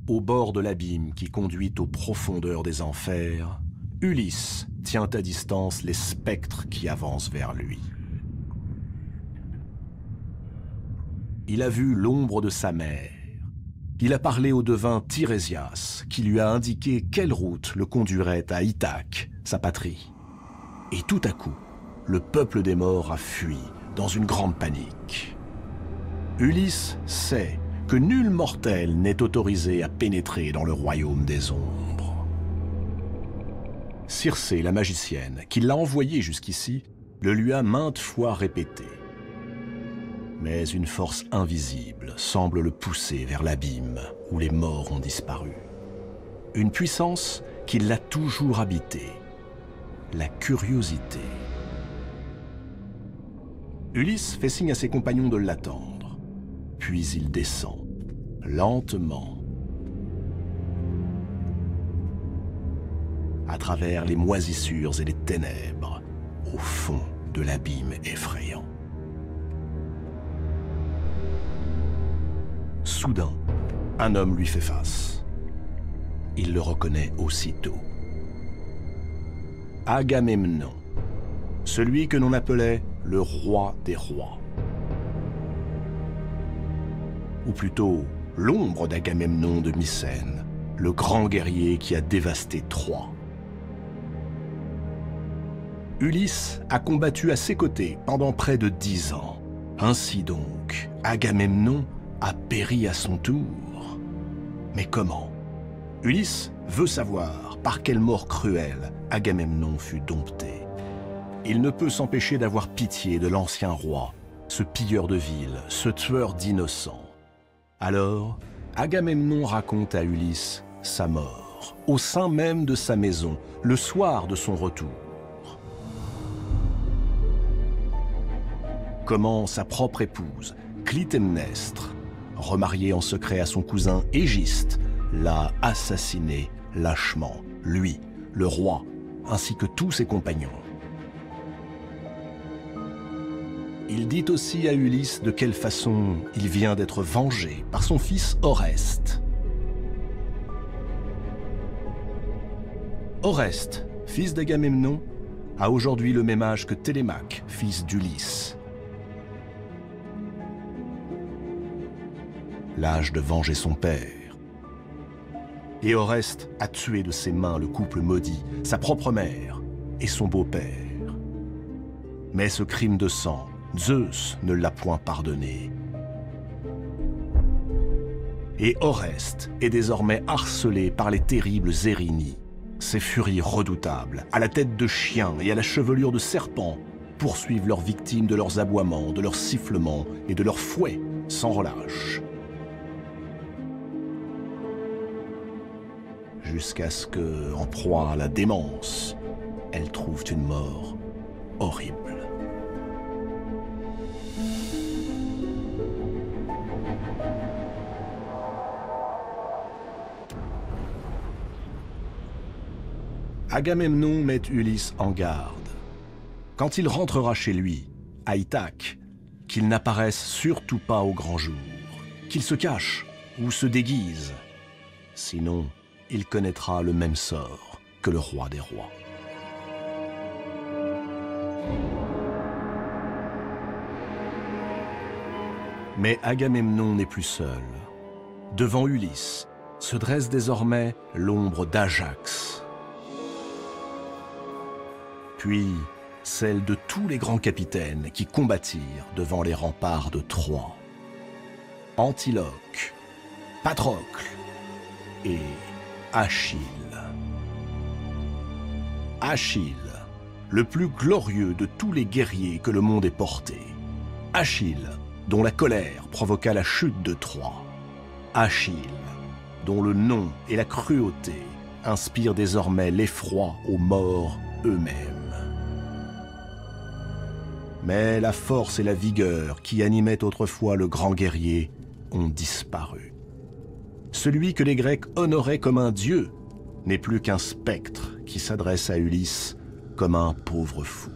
Au bord de l'abîme qui conduit aux profondeurs des enfers, Ulysse tient à distance les spectres qui avancent vers lui. Il a vu l'ombre de sa mère. Il a parlé au devin Tirésias, qui lui a indiqué quelle route le conduirait à Ithaque, sa patrie. Et tout à coup, le peuple des morts a fui dans une grande panique. Ulysse sait que nul mortel n'est autorisé à pénétrer dans le royaume des ombres. Circé, la magicienne, qui l'a envoyé jusqu'ici, le lui a maintes fois répété. Mais une force invisible semble le pousser vers l'abîme où les morts ont disparu. Une puissance qui l'a toujours habité, la curiosité. Ulysse fait signe à ses compagnons de l'attendre. Puis il descend, lentement, à travers les moisissures et les ténèbres, au fond de l'abîme effrayant. Soudain, un homme lui fait face. Il le reconnaît aussitôt. Agamemnon, celui que l'on appelait le roi des rois. Ou plutôt l'ombre d'Agamemnon de Mycène, le grand guerrier qui a dévasté Troie. Ulysse a combattu à ses côtés pendant près de 10 ans. Ainsi donc, Agamemnon a péri à son tour. Mais comment? Ulysse veut savoir par quelle mort cruelle Agamemnon fut dompté. Il ne peut s'empêcher d'avoir pitié de l'ancien roi, ce pilleur de villes, ce tueur d'innocents. Alors, Agamemnon raconte à Ulysse sa mort, au sein même de sa maison, le soir de son retour. Comment sa propre épouse, Clytemnestre, remariée en secret à son cousin Égiste, l'a assassiné lâchement, lui, le roi, ainsi que tous ses compagnons. Il dit aussi à Ulysse de quelle façon il vient d'être vengé par son fils Oreste. Oreste, fils d'Agamemnon, a aujourd'hui le même âge que Télémaque, fils d'Ulysse. L'âge de venger son père. Et Oreste a tué de ses mains le couple maudit, sa propre mère et son beau-père. Mais ce crime de sang, Zeus ne l'a point pardonné. Et Oreste est désormais harcelé par les terribles Érynies, ces furies redoutables, à la tête de chiens et à la chevelure de serpents, poursuivent leurs victimes de leurs aboiements, de leurs sifflements et de leurs fouets sans relâche. Jusqu'à ce que, en proie à la démence, elles trouvent une mort horrible. Agamemnon met Ulysse en garde. Quand il rentrera chez lui, à Ithaque, qu'il n'apparaisse surtout pas au grand jour, qu'il se cache ou se déguise. Sinon, il connaîtra le même sort que le roi des rois. Mais Agamemnon n'est plus seul. Devant Ulysse se dresse désormais l'ombre d'Ajax, puis celle de tous les grands capitaines qui combattirent devant les remparts de Troie. Antiloque, Patrocle et Achille. Achille, le plus glorieux de tous les guerriers que le monde ait porté. Achille, dont la colère provoqua la chute de Troie. Achille, dont le nom et la cruauté inspirent désormais l'effroi aux morts eux-mêmes. Mais la force et la vigueur qui animaient autrefois le grand guerrier ont disparu. Celui que les Grecs honoraient comme un dieu n'est plus qu'un spectre qui s'adresse à Ulysse comme un pauvre fou.